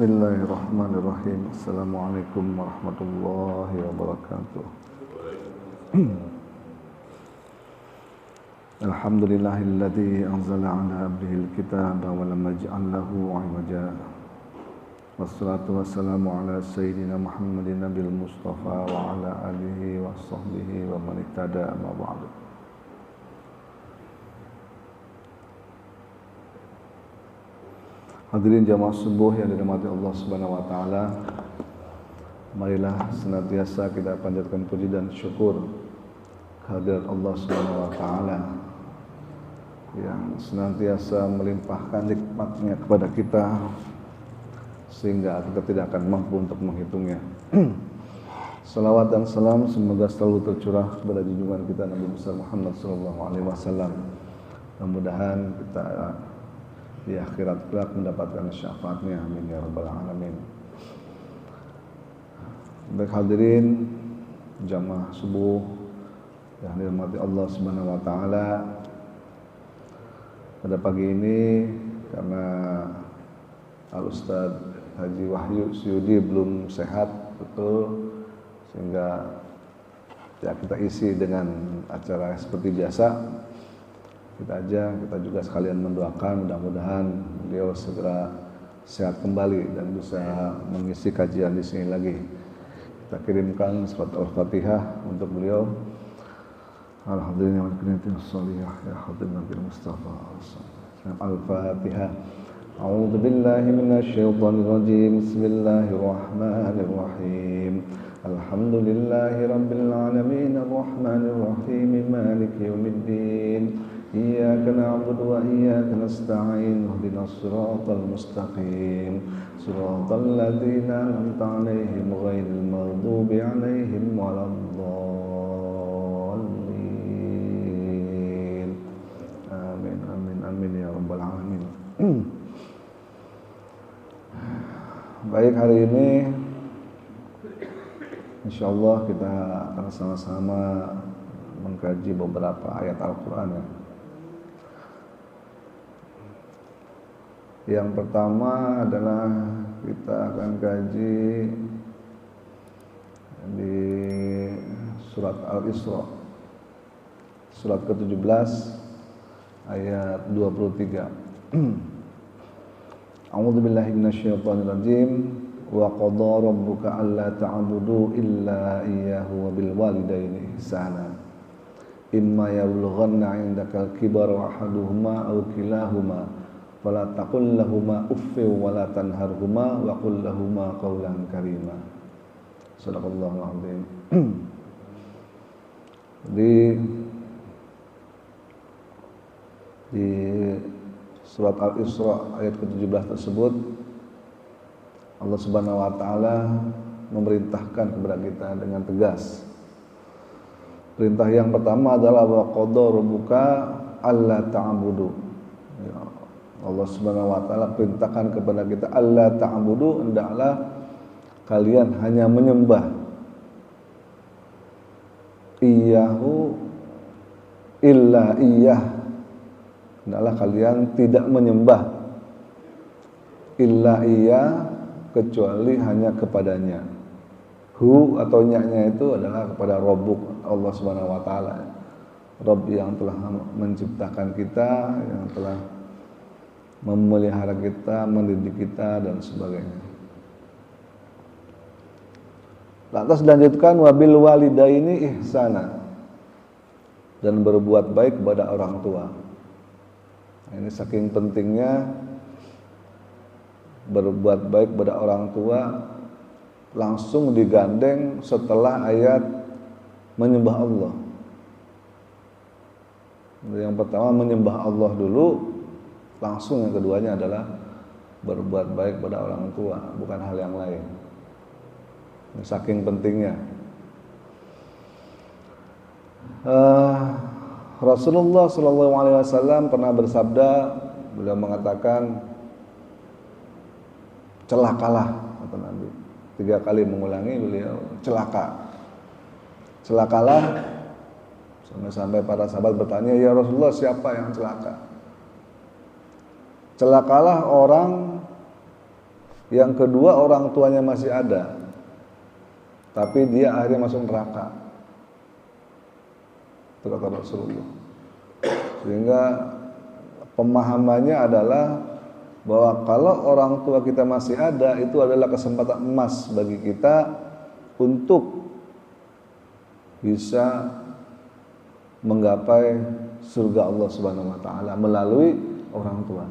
Bismillahirrahmanirrahim. Assalamualaikum warahmatullahi wabarakatuh. Alhamdulillahilladzi anzala 'ala 'abdihil kitaba wa lam yaj'al lahu 'iwaja. Wassalatu wassalamu 'ala sayyidina Muhammadin nabiyil mustafa wa 'ala alihi wa sahbihi wa man ihtada amma ba'du. Hadirin jamaah subuh yang dirahmati Allah Subhanahu wa taala. Marilah senantiasa kita panjatkan puji dan syukur kehadirat Allah Subhanahu wa taala yang senantiasa melimpahkan nikmat-Nya kepada kita sehingga kita tidak akan mampu untuk menghitungnya. Salawat dan salam semoga selalu tercurah kepada junjungan kita Nabi besar Muhammad sallallahu alaihi wasallam. Mudah-mudahan kita di akhirat kelak mendapatkan syafaatnya, amin ya rabbal alamin. Baik hadirin jamaah subuh yang dirahmati Allah Subhanahu wa taala, pada pagi ini karena Al-Ustaz Haji Wahyu Syudi belum sehat betul, sehingga ya kita isi dengan acara seperti biasa. Kita juga sekalian mendoakan mudah-mudahan beliau segera sehat kembali dan bisa mengisi kajian di sini lagi. Kita kirimkan surat Al-Fatihah untuk beliau. Alhamdulillah wa ni'matil shalihah ya hadim Nabi Mustafa. Al-Fatihah. A'udzu billahi minasy syaithanir rajim. Bismillahirrahmanirrahim. Alhamdulillahi rabbil alamin arrahmanir rahim maliki yaumiddin. إياك نعبد وإياك نستعين اهدنا الصراط المستقيم صراط الذين أنعمت عليهم غير المغضوب عليهم ولا الضالين آمين آمين آمين يا رب العالمين. Baik, hari ini insyaallah kita akan sama-sama mengkaji beberapa ayat Al-Quran ya. Yang pertama adalah kita akan kaji di surat Al-Isra, surat ke-17 ayat 23. A'udzu billahi minasyaitonir rajim. Wa qadara rabbuka alla ta'budu illa iyyahu wa bil walidayni ihsana. Imma yablughanna 'indakal kibara ahaduhuma aw kilahuma fala taqul lahumā uffin wa la tanharhumā wa qul lahumā qawlan karīmā. Shadaqallahul 'azim. Di surat Al-Isra ayat ke-17 tersebut Allah Subhanahu wa taala memerintahkan kepada kita dengan tegas. Perintah yang pertama adalah wa qadara rabbuka alla ta'budu. Allah Subhanahu wa taala perintahkan kepada kita alla ta'budu, hendaklah kalian hanya menyembah iyyahu illa iyyah, hendaklah kalian tidak menyembah illa iyyah kecuali hanya kepadanya. Hu atau nya-nya itu adalah kepada Rabbuk, Allah Subhanahu wa taala. Rabb yang telah menciptakan kita, yang telah memelihara kita, mendidik kita dan sebagainya. Lantas dilanjutkan wabil walidaini ihsana, dan berbuat baik kepada orang tua. Ini saking pentingnya berbuat baik kepada orang tua, langsung digandeng setelah ayat menyembah Allah. Yang pertama menyembah Allah dulu, langsung yang keduanya adalah berbuat baik pada orang tua, bukan hal yang lain. Saking pentingnya. Rasulullah Shallallahu Alaihi Wasallam pernah bersabda, beliau mengatakan, celakalah, kata Nabi. 3 kali mengulangi beliau, celakalah. Sampai para sahabat bertanya, ya Rasulullah, siapa yang celaka? Celakalah orang Yang kedua, orang tuanya masih ada, tapi dia akhirnya masuk neraka. Itu kata Rasulullah. Sehingga pemahamannya adalah bahwa kalau orang tua kita masih ada, itu adalah kesempatan emas bagi kita untuk bisa menggapai surga Allah Subhanahu wa taala melalui orang tua.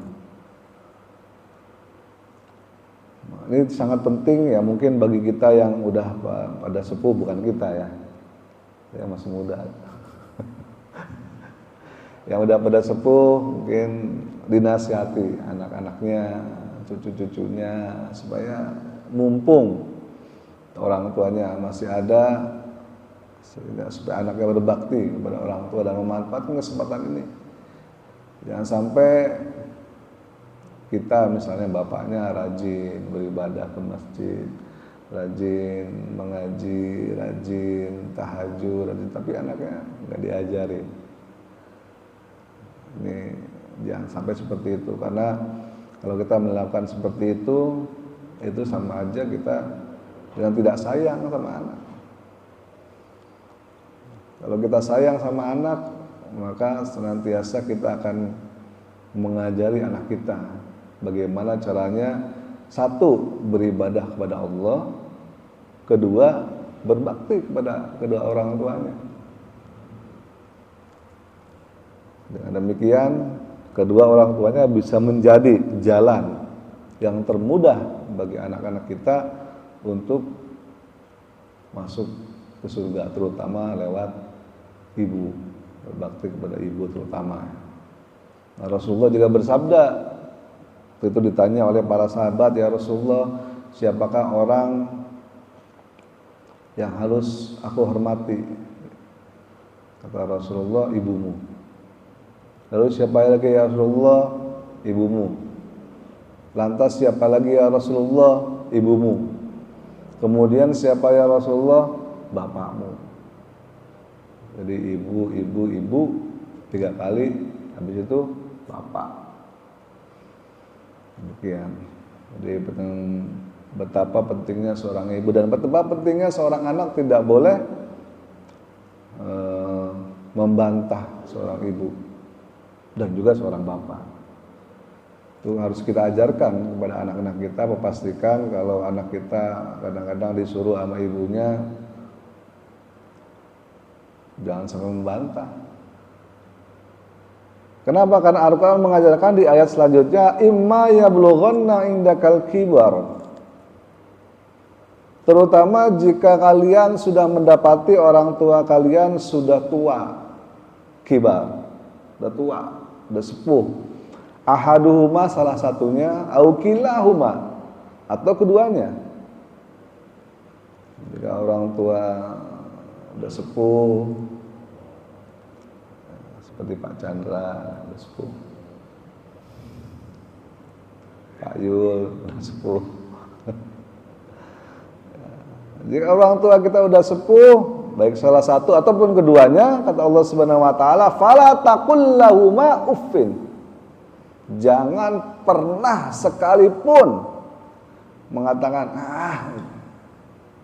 Nah, ini sangat penting ya, mungkin bagi kita yang udah pada sepuh, bukan kita ya. Saya masih muda. Yang udah pada sepuh mungkin dinasihati anak-anaknya, cucu-cucunya supaya mumpung orang tuanya masih ada, supaya anaknya berbakti kepada orang tua dan memanfaatkan kesempatan ini. Jangan sampai kita misalnya bapaknya rajin beribadah ke masjid, rajin mengaji, rajin tahajud, rajin, tapi anaknya nggak diajarin. Ini jangan sampai seperti itu, karena kalau kita melakukan seperti itu sama aja kita dengan tidak sayang sama anak. Kalau kita sayang sama anak, maka senantiasa kita akan mengajari anak kita bagaimana caranya, satu, beribadah kepada Allah, kedua, berbakti kepada kedua orang tuanya. Dengan demikian, kedua orang tuanya bisa menjadi jalan yang termudah bagi anak-anak kita untuk masuk ke surga, terutama lewat ibu, berbakti kepada ibu terutama. Nah, Rasulullah juga bersabda, itu ditanya oleh para sahabat, ya Rasulullah, siapakah orang yang harus aku hormati? Kata Rasulullah, ibumu. Lalu siapa lagi ya Rasulullah? Ibumu. Lantas siapa lagi ya Rasulullah? Ibumu. Kemudian siapa ya Rasulullah? Bapakmu. Jadi ibu 3 kali, habis itu bapak. Demikian. Jadi betapa pentingnya seorang ibu dan betapa pentingnya seorang anak tidak boleh membantah seorang ibu dan juga seorang bapak. Itu harus kita ajarkan kepada anak-anak kita, memastikan kalau anak kita kadang-kadang disuruh sama ibunya, jangan sampai membantah. Kenapa? Karena Al-Quran mengajarkan di ayat selanjutnya, imma yablughanna indakal kibar. Terutama jika kalian sudah mendapati orang tua kalian sudah tua, kibar, sudah tua, sudah sepuh. Ahaduhuma, salah satunya, au kilahuma, atau keduanya. Jika orang tua sudah sepuh, seperti Pak Chandra sudah sepuh, Pak Yul sudah sepuh. Jika orang tua kita sudah sepuh, baik salah satu ataupun keduanya, kata Allah Subhanahu wa taala, fala taqul lahuma uffin. Jangan pernah sekalipun mengatakan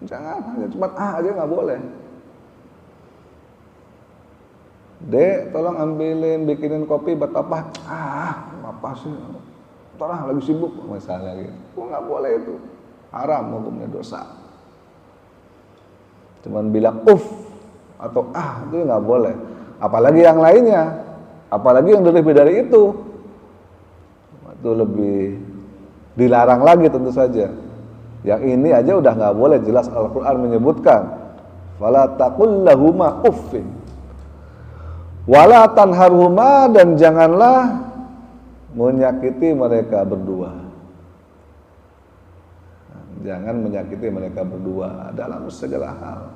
jangan, hanya cuma aja, nggak boleh. Dek, tolong ambilin, bikinin kopi buat papa. Apa sih? Tolong lagi sibuk misalnya gitu. Nggak boleh itu. Haram, hukumnya dosa. Cuman bilang atau itu nggak boleh. Apalagi yang lainnya, apalagi yang lebih dari itu lebih dilarang lagi tentu saja. Yang ini aja udah nggak boleh, jelas Al-Quran menyebutkan, fala taqul lahuma uffin wala tanharhuma, dan janganlah menyakiti mereka berdua. Jangan menyakiti mereka berdua dalam segala hal.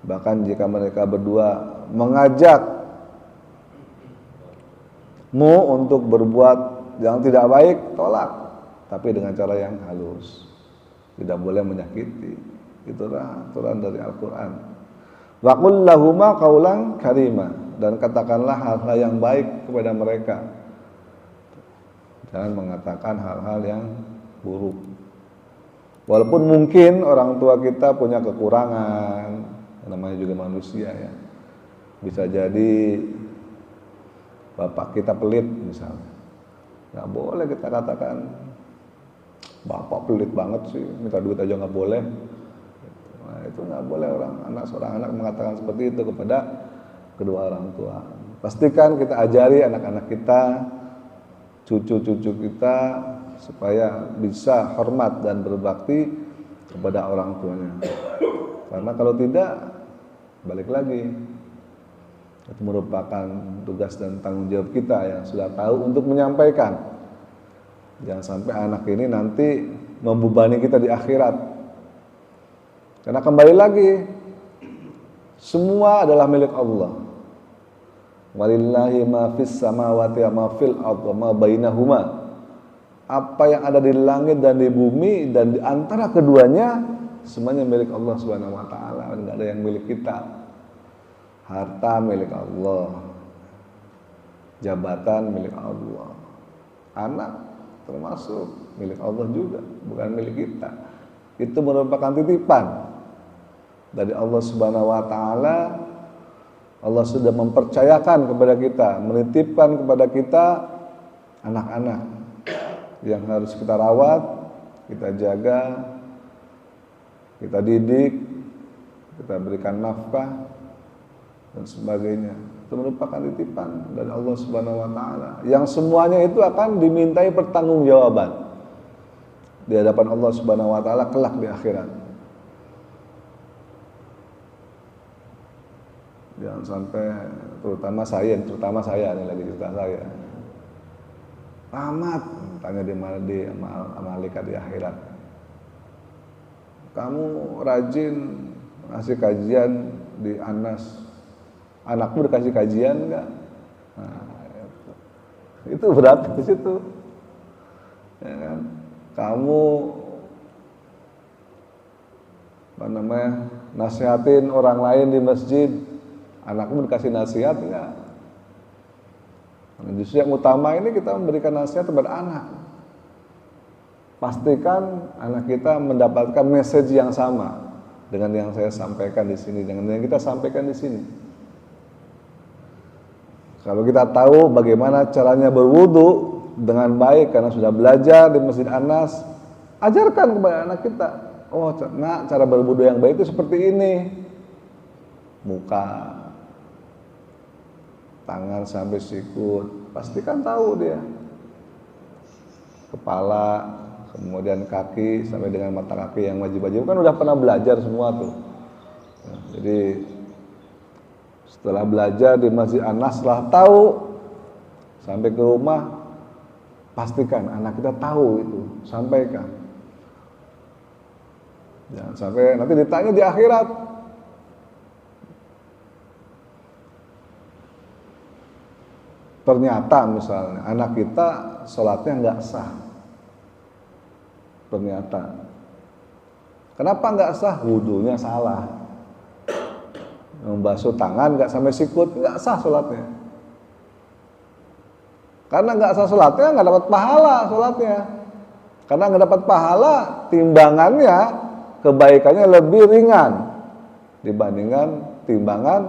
Bahkan jika mereka berdua mengajakmu untuk berbuat yang tidak baik, tolak, tapi dengan cara yang halus. Tidak boleh menyakiti. Itulah aturan dari Al-Quran. Wa qul lahuma qaulan karima, dan katakanlah hal-hal yang baik kepada mereka. Jangan mengatakan hal-hal yang buruk. Walaupun mungkin orang tua kita punya kekurangan, namanya juga manusia ya. Bisa jadi bapak kita pelit misalnya. Nggak boleh kita katakan, bapak pelit banget sih, minta duit aja nggak boleh. Nah, itu nggak boleh seorang anak mengatakan seperti itu kepada kedua orang tua. Pastikan kita ajari anak-anak kita, cucu-cucu kita supaya bisa hormat dan berbakti kepada orang tuanya. Karena kalau tidak, balik lagi, itu merupakan tugas dan tanggung jawab kita yang sudah tahu untuk menyampaikan. Jangan sampai anak ini nanti membebani kita di akhirat. Karena kembali lagi, semua adalah milik Allah. Walillahi ma fis samawati wa ma fil ardi wa ma bainahuma. Apa yang ada di langit dan di bumi dan di antara keduanya semuanya milik Allah Subhanahu wa taala, enggak ada yang milik kita. Harta milik Allah. Jabatan milik Allah. Anak termasuk milik Allah juga, bukan milik kita. Itu merupakan titipan dari Allah Subhanahu wa taala. Allah sudah mempercayakan kepada kita, menitipkan kepada kita anak-anak yang harus kita rawat, kita jaga, kita didik, kita berikan nafkah dan sebagainya. Itu merupakan titipan dari Allah Subhanahu wa taala yang semuanya itu akan dimintai pertanggungjawaban di hadapan Allah Subhanahu wa taala kelak di akhirat. Jangan sampai terutama saya ini lagi cerita saya. Ahmad tanya di malaikat di akhirat. Kamu rajin ngasih kajian di Anas. Anakmu dikasih kajian enggak? Nah, itu berat di situ. Ya kan? Kamu nasihatin orang lain di masjid, anakmu dikasih nasihat enggak? Nah, justru yang utama ini kita memberikan nasihat kepada anak. Pastikan anak kita mendapatkan message yang sama dengan yang saya sampaikan di sini, dengan yang kita sampaikan di sini. Kalau kita tahu bagaimana caranya berwudu dengan baik karena sudah belajar di Masjid Anas, ajarkan kepada anak kita. Oh, nak, cara berwudu yang baik itu seperti ini. Muka, tangan sampai sikut, pastikan tahu dia. Kepala, kemudian kaki sampai dengan mata kaki yang wajib-wajib kan udah pernah belajar semua tuh. Nah, jadi setelah belajar di Masjid Anas, setelah tahu, sampai ke rumah pastikan anak kita tahu itu, sampaikan. Jangan sampai nanti ditanya di akhirat. Ternyata misalnya anak kita sholatnya nggak sah. Ternyata. Kenapa nggak sah? Wudunya salah. Membasuh tangan nggak sampai sikut, nggak sah sholatnya. Karena nggak sah sholatnya, nggak dapat pahala sholatnya. Karena nggak dapat pahala, timbangannya, kebaikannya lebih ringan dibandingkan timbangan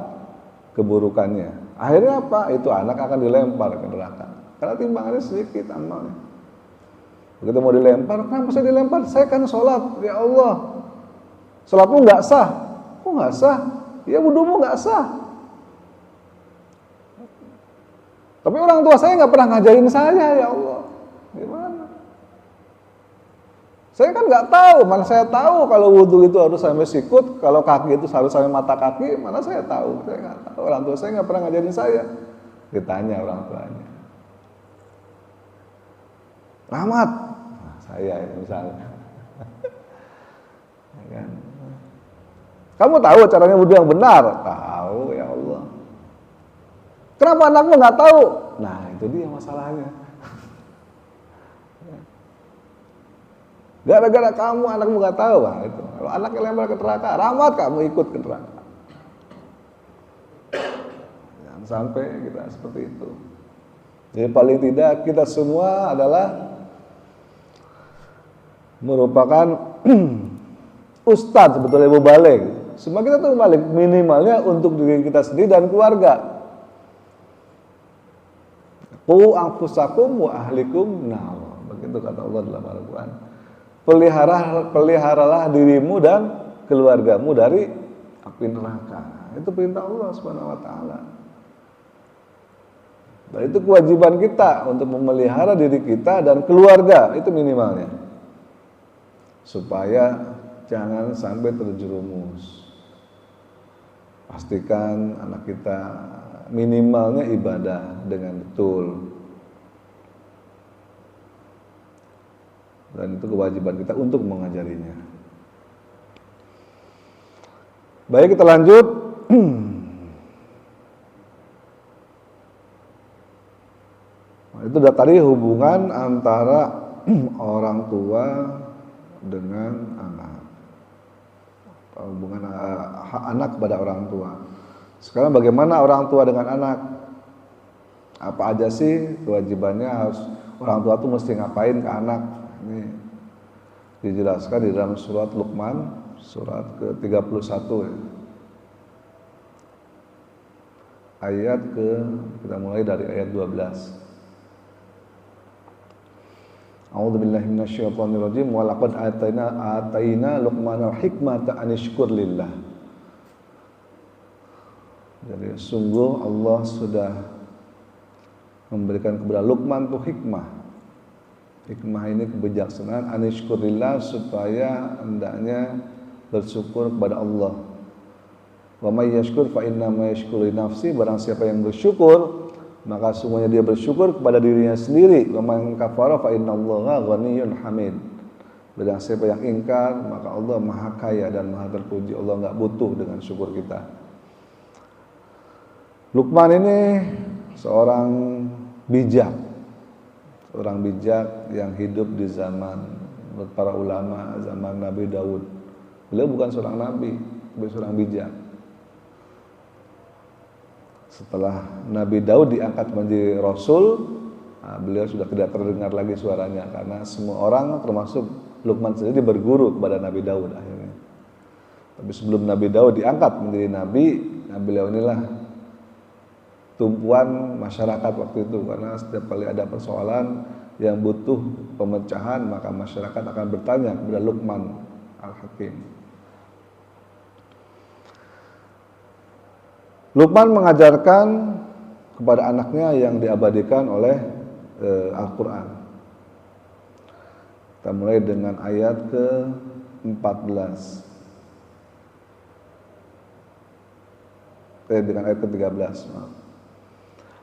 keburukannya. Akhirnya apa? Itu anak akan dilempar ke neraka. Karena timbangannya sedikit amalnya. Begitu mau dilempar, kenapa saya dilempar? Saya kan sholat, ya Allah. Sholatmu nggak sah. Kok nggak sah? Ya wudumu nggak sah. Tapi orang tua saya nggak pernah ngajarin saya, ya Allah. Gimana? Saya kan nggak tahu, mana saya tahu kalau wudu itu harus sampai sikut, kalau kaki itu harus sampai mata kaki, mana saya tahu? Saya nggak tahu. Orang tua saya nggak pernah ngajarin saya. Ditanya orang tuanya. Rahmat, nah, saya misalnya. Ya kan? Kamu tahu caranya wudu yang benar? Tahu, ya Allah. Kenapa anakmu nggak tahu? Nah, itu dia masalahnya. Gara-gara kamu anakmu nggak tahu, Bang, itu. Kalau anaknya lempar ke neraka, Rahmat kamu ikut ke neraka. Jangan sampai kita seperti itu. Jadi paling tidak kita semua adalah merupakan ustadz sebetulnya mubaligh. Semua kita tuh mubaligh minimalnya untuk diri kita sendiri dan keluarga. Qu anfusakum wa ahlikum nar. Begitu kata Allah dalam Al-Qur'an. Peliharalah dirimu dan keluargamu dari api neraka. Itu perintah Allah Subhanahu wa taala. Dan itu kewajiban kita untuk memelihara diri kita dan keluarga, itu minimalnya. Supaya jangan sampai terjerumus. Pastikan anak kita minimalnya ibadah dengan betul. Dan itu kewajiban kita untuk mengajarinya. Baik, kita lanjut. Itu tadi hubungan antara orang tua dengan anak. Hubungan anak kepada orang tua. Sekarang bagaimana orang tua dengan anak? Apa aja sih kewajibannya, harus orang tua tuh mesti ngapain ke anak? Ini dijelaskan di dalam surat Luqman, surat ke-31 ya. Kita mulai dari ayat 12. A'udzu billahi minasyaitonir rajim. Wa laqad ataina Luqmanal hikmata an yashkur lillah. Jadi sungguh Allah sudah memberikan kepada Luqman tuh hikmah. Hikmah ini kebijaksanaan an yashkur lillah, supaya hendaknya bersyukur kepada Allah. Wa may yashkur fa inna ma yashkuru li nafsi. Barang siapa yang bersyukur, maka semuanya dia bersyukur kepada dirinya sendiri. Wa man kafara fa innallaha ghaniyyun hamid. Barang siapa yang ingkar, maka Allah Maha Kaya dan Maha terpuji. Allah enggak butuh dengan syukur kita. Luqman ini seorang bijak yang hidup di zaman para ulama, zaman Nabi Daud. Beliau bukan seorang nabi, beliau seorang bijak. Setelah Nabi Daud diangkat menjadi Rasul, beliau sudah tidak terdengar lagi suaranya, karena semua orang termasuk Luqman sendiri berguru kepada Nabi Daud akhirnya. Tapi sebelum Nabi Daud diangkat menjadi Nabi, beliau inilah tumpuan masyarakat waktu itu, karena setiap kali ada persoalan yang butuh pemecahan, maka masyarakat akan bertanya kepada Luqman Al-Hakim. Luqman mengajarkan kepada anaknya yang diabadikan oleh Al-Quran. Kita mulai dengan ayat ke-14. Dengan ayat ke-13.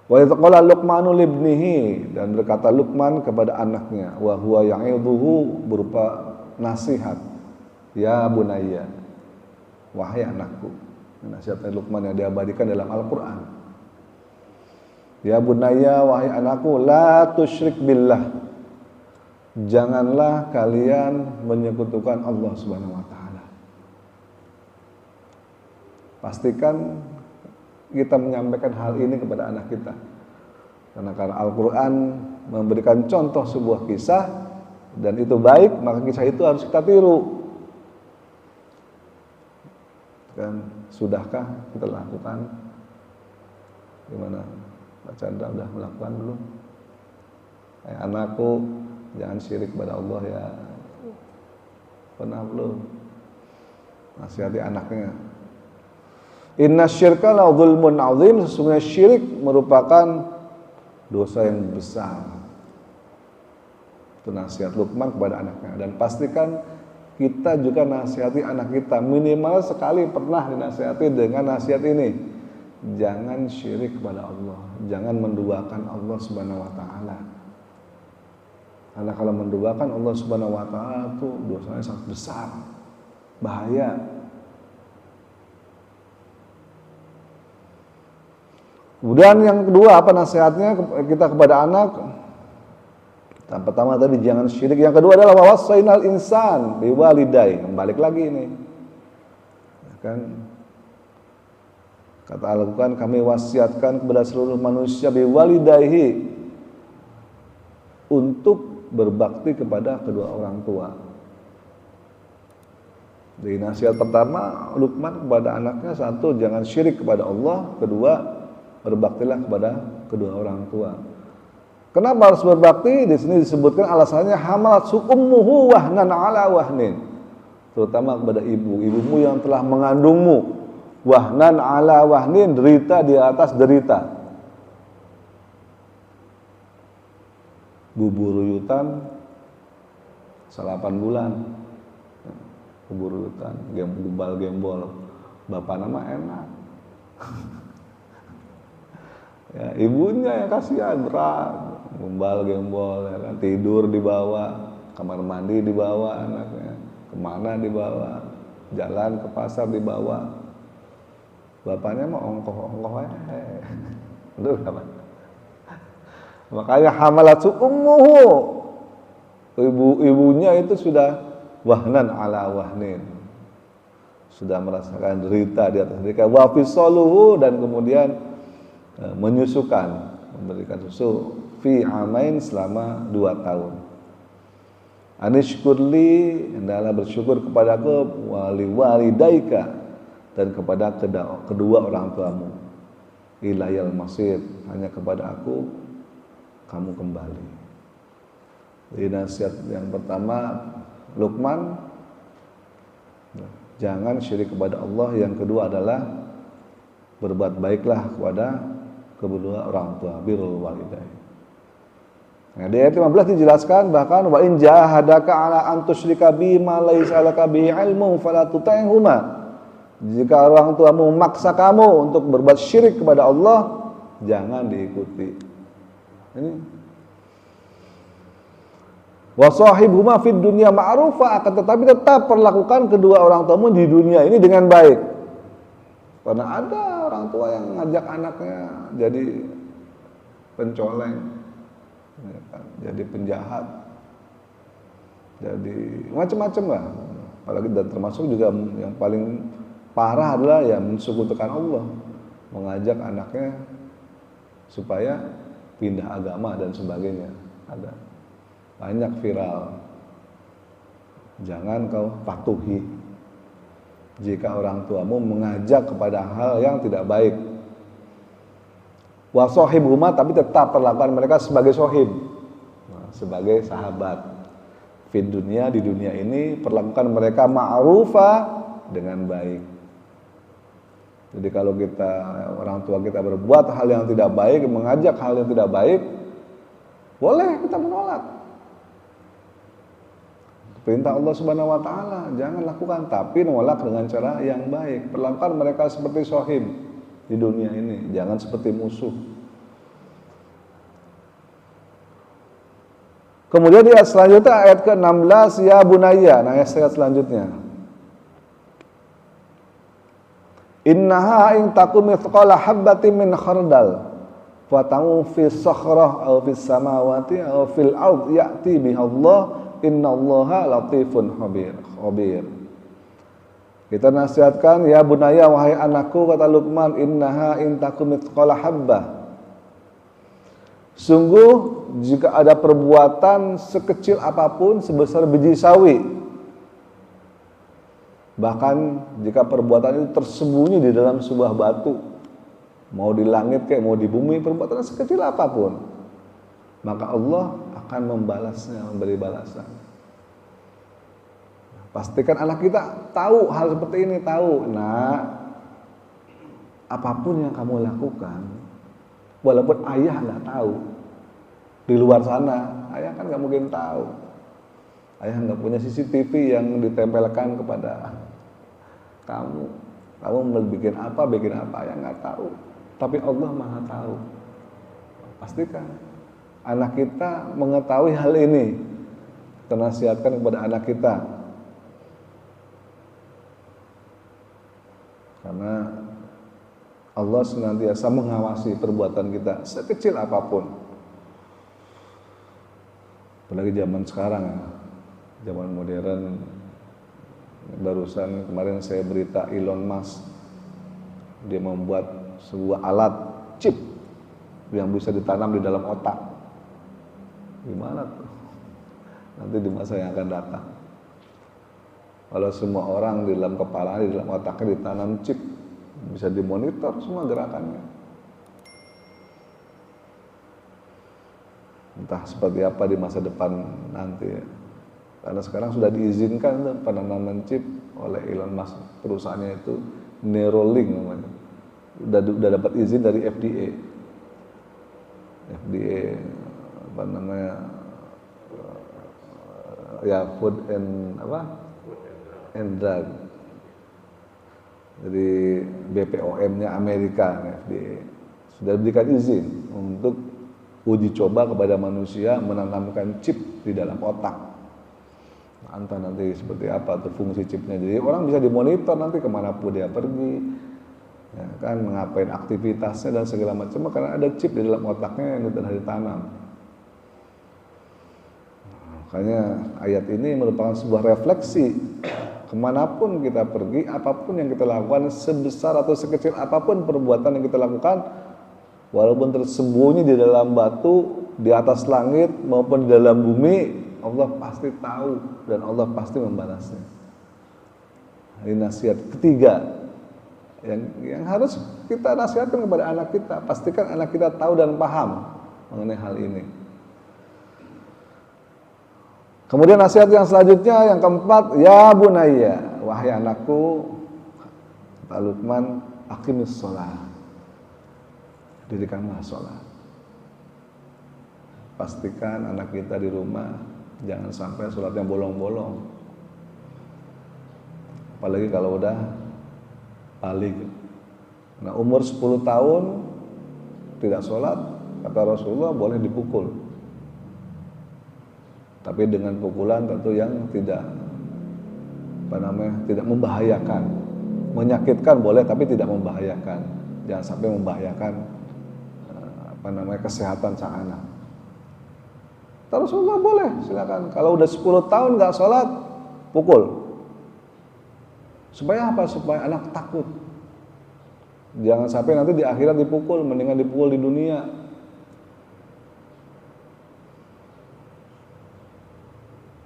Wa idh qala Luqmanu libnihi, dan berkata Luqman kepada anaknya, wa huwa ya'idhuhu, berupa nasihat. Ya bunayya, wahai anakku. Nasihat Luqman yang diabadikan dalam Al-Quran. Ya bunayya, wahai anakku, la tusyrik billah. Janganlah kalian menyekutukan Allah Subhanahu wa taala. Pastikan kita menyampaikan hal ini kepada anak kita. Karena Al-Quran memberikan contoh sebuah kisah, dan itu baik, maka kisah itu harus kita tiru. Dan sudahkah kita lakukan? Gimana? Pak Chandra udah melakukan belum? Anakku, jangan syirik kepada Allah ya. Pernah belum? Nasihati anaknya. Inna syirka la dzulmun azim. Sesungguhnya syirik merupakan dosa yang besar. Itu nasihat Luqman kepada anaknya. Dan pastikan kita juga nasihati anak kita, minimal sekali pernah dinasihati dengan nasihat ini. Jangan syirik kepada Allah, jangan menduakan Allah Subhanahu wa taala. Karena kalau menduakan Allah Subhanahu wa taala itu dosanya sangat besar, bahaya. Kemudian yang kedua, apa nasihatnya kita kepada anak? Yang pertama tadi jangan syirik. Yang kedua adalah wawasainal insan biwalidai. Balik lagi ini. Ya kan? Kata Al-Quran, kami wasiatkan kepada seluruh manusia biwalidaihi, untuk berbakti kepada kedua orang tua. Jadi nasihat pertama Luqman kepada anaknya, satu, jangan syirik kepada Allah, kedua, berbaktilah kepada kedua orang tua. Kenapa harus berbakti? Di sini disebutkan alasannya hamalat ummuhu wahnan ala wahnin. Terutama kepada ibumu yang telah mengandungmu. Wahnan ala wahnin, derita di atas derita. Buburuyutan 8 bulan. Buburuyutan, gembal-gembol. Bapak nama enak. Ya, ibunya yang kasihan, berat. Gembal-gembol, ya kan? Tidur dibawa, kamar mandi dibawa anaknya, kemana dibawa, jalan ke pasar dibawa. Bapaknya mah ongkoh-ongkoh aja. Betul apa? Makanya hamalatu ummuhu, ibunya itu sudah wahnan ala wahnin, sudah merasakan derita di atas derita. Wa fisaluhu, dan kemudian menyusukan, memberikan susu fi amain selama 2 tahun. Anishkurli, hendaklah bersyukur kepadaku, wali walidaika, dan kepada kedua orang tuamu. Ilayal masir, hanya kepada aku kamu kembali. Jadi nasihat yang pertama Luqman, jangan syirik kepada Allah. Yang kedua adalah berbuat baiklah kepada kedua orang tua, birrul walidain. Nah, di ayat 15 dijelaskan bahkan wa in jahadaka ala an tusyrika bi ma laisa laka bi ilmu fala tuti'huma. Jika orang tuamu memaksa kamu untuk berbuat syirik kepada Allah, jangan diikuti. Ini wa sahibhuma fid dunya ma'rufa, akan tetapi tetap perlakukan kedua orang tuamu di dunia ini dengan baik. Karena ada orang tua yang ngajak anaknya jadi pencoleng, ya kan? Jadi penjahat, jadi macam-macam lah. Apalagi dan termasuk juga yang paling parah adalah yang mensekutukan Allah, mengajak anaknya supaya pindah agama dan sebagainya. Ada banyak viral. Jangan kau patuhi jika orang tuamu mengajak kepada hal yang tidak baik. Wa sahibhuma, tapi tetap perlakukan mereka sebagai sahib, sebagai sahabat. Fid dunia, di dunia ini perlakukan mereka ma'rufa, dengan baik. Jadi kalau kita, orang tua kita berbuat hal yang tidak baik, mengajak hal yang tidak baik, boleh kita menolak. Perintah Allah Subhanahu wa taala, jangan lakukan, tapi menolak dengan cara yang baik. Perlakukan mereka seperti sahib di dunia ini, jangan seperti musuh. Kemudian di ayat selanjutnya, ayat ke-16, ya bunayya. Nah, ayat selanjutnya, innaha in takum mithqala habbatin min khardal fatamu fi sakhrah aw fis samawati aw fil ard ya'ti biha Allah innallaha latifun khabir. Kita nasihatkan, ya bunayya, wahai anakku, kata Luqman, innaha in takum mithqala habbah, sungguh jika ada perbuatan sekecil apapun, sebesar biji sawi, bahkan jika perbuatan itu tersembunyi di dalam sebuah batu, mau di langit kayak mau di bumi, perbuatan sekecil apapun, maka Allah akan membalasnya, memberi balasan. Pastikan anak kita tahu hal seperti ini, tahu. Nah, apapun yang kamu lakukan, walaupun ayah nggak tahu, di luar sana ayah kan nggak mungkin tahu. Ayah nggak punya CCTV yang ditempelkan kepada kamu. Kamu mau bikin apa, ayah nggak tahu. Tapi Allah Maha tahu. Pastikan anak kita mengetahui hal ini. Kita nasihatkan kepada anak kita. Karena Allah senantiasa mengawasi perbuatan kita sekecil apapun. Apalagi zaman sekarang ya, zaman modern. Barusan kemarin saya berita Elon Musk, dia membuat sebuah alat chip yang bisa ditanam di dalam otak. Gimana tuh? Nanti di masa yang akan datang. Kalau semua orang di dalam kepala, di dalam otaknya ditanam chip, bisa dimonitor semua gerakannya. Entah seperti apa di masa depan nanti ya. Karena sekarang sudah diizinkan tuh penanaman chip oleh Elon Musk, perusahaannya itu Neuralink namanya. Udah dapat izin dari FDA. FDA apa namanya? Ya Food and Drug. Jadi BPOM-nya Amerika, FDA sudah diberikan izin untuk uji coba kepada manusia menanamkan chip di dalam otak. Entah nanti seperti apa tuh fungsi chipnya. Jadi orang bisa dimonitor nanti kemanapun dia pergi, ya kan, ngapain aktivitasnya dan segala macam, karena ada chip di dalam otaknya yang sudah ditanam. Makanya ayat ini merupakan sebuah refleksi. Kemanapun kita pergi, apapun yang kita lakukan, sebesar atau sekecil apapun perbuatan yang kita lakukan, walaupun tersembunyi di dalam batu, di atas langit maupun di dalam bumi, Allah pasti tahu dan Allah pasti membalasnya. Ini nasihat ketiga yang harus kita nasihatkan kepada anak kita. Pastikan anak kita tahu dan paham mengenai hal ini. Kemudian nasihat yang selanjutnya, yang keempat, ya bunayya, wahai anakku, kata Luqman, aqimis shalah, dirikanlah sholat. Pastikan anak kita di rumah jangan sampai sholatnya bolong-bolong. Apalagi kalau udah balik. Nah, umur 10 tahun tidak sholat, kata Rasulullah boleh dipukul. Tapi dengan pukulan tentu yang tidak tidak membahayakan. Menyakitkan boleh tapi tidak membahayakan. Jangan sampai membahayakan kesehatan sang anak. Rasulullah boleh, silakan. Kalau udah 10 tahun nggak sholat, pukul. Supaya apa? Supaya anak takut. Jangan sampai nanti di akhirat dipukul, mendingan dipukul di dunia.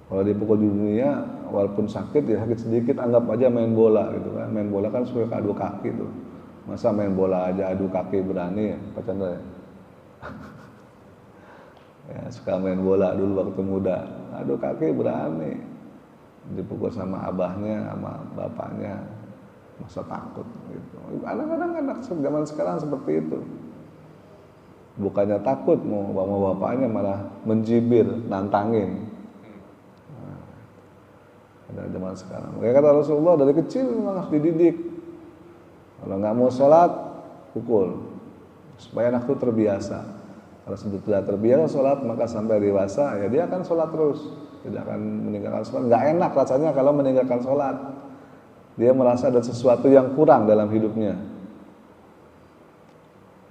Kalau dipukul di dunia, walaupun sakit ya sakit sedikit, anggap aja main bola gitu kan. Main bola kan suka adu kaki tuh. Masa main bola aja adu kaki berani ya, Pak Chandra ya? Ya, suka main bola dulu waktu muda, aduh kaki berani, dipukul sama abahnya, sama bapaknya, masa takut gitu. Kadang-kadang anak zaman sekarang seperti itu, bukannya takut mau bapaknya malah mencibir, nantangin. Nah, ada zaman sekarang. Kayak kata Rasulullah, dari kecil memang harus dididik. Kalau nggak mau sholat, pukul, supaya anak itu terbiasa. Kalau sudah terbiasa sholat, maka sampai dewasa ya dia akan sholat terus, tidak akan meninggalkan sholat. Nggak enak rasanya kalau meninggalkan sholat. Dia merasa ada sesuatu yang kurang dalam hidupnya.